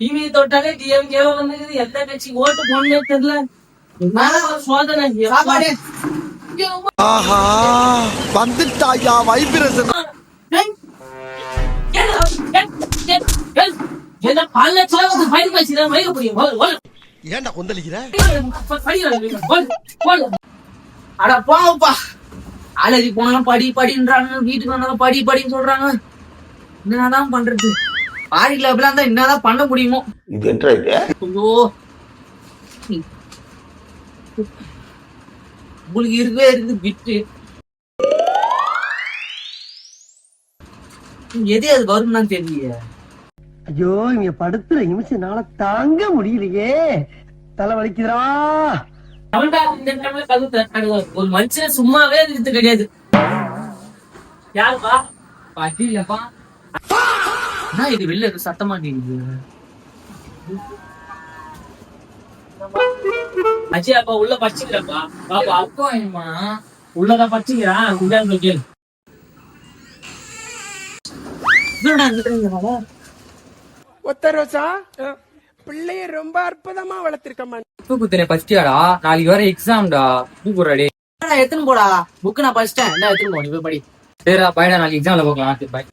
TV தொட்டாலே DMK வந்து எந்த கட்சி ஓட்டு போனே தெரியல. சோதனை சாப்பாடு வந்துட்டாயா வைப்ரேஷன். ஏன்டா கொந்தளிக்கிற? அட பாப்பா அலறி போனாலும் படி படின்றாங்க, வீட்டுக்கு வந்தாலும் படி படின்னு சொல்றாங்க. என்னதான் பண்றது? பாரில அப்படிலாம் இருந்தா என்னதான் பண்ண முடியுமோ? ஐயோ உங்களுக்கு இருக்கவே இருக்குது பிட்டு. எது அது வரும்னு தெரியல. ஐயோ இங்க படுத்துற நிமிஷம்னால தாங்க முடியலையே, தலை வலிக்குதுடா. ஒரு மனுஷன் சும்மாவே இருந்து கிடையாது. யாருப்பா? பாட்டி இல்லப்பா. இது வெளில இருக்கு சத்தமா கேக்குது. அஜய் அப்பா உள்ள பச்சிக்கிறப்பா. பாப்பா அப்பா என்னமா உள்ளதான் பச்சிக்கிறா. உள்ள கேளு. ஒத்த ரோசா பிள்ளைய ரொம்ப அற்புதமா வளர்த்திருக்கம்மா. குத்துனே பஸ்டியாடா, நாளைக்கு வர எக்ஸாம்டா. கூப்பிடுறாடே எத்தனை போடா புக்கு நான் படிச்சிட்டேன். என்ன எத்தனை போ, நீ போய் படி. சரிடா பையனா, நாளைக்கு எக்ஸாம்ல போகலாம். பாய்.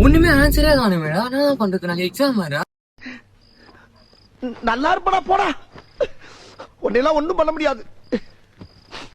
ஒண்ணுமே ஆன்சரே காணுமேடா. என்ன பண்றது? நாளைக்கு எக்ஸாம் வேற. நல்லா இருப்படா போடா, உன்னெல்லாம் ஒண்ணும் பண்ண முடியாது.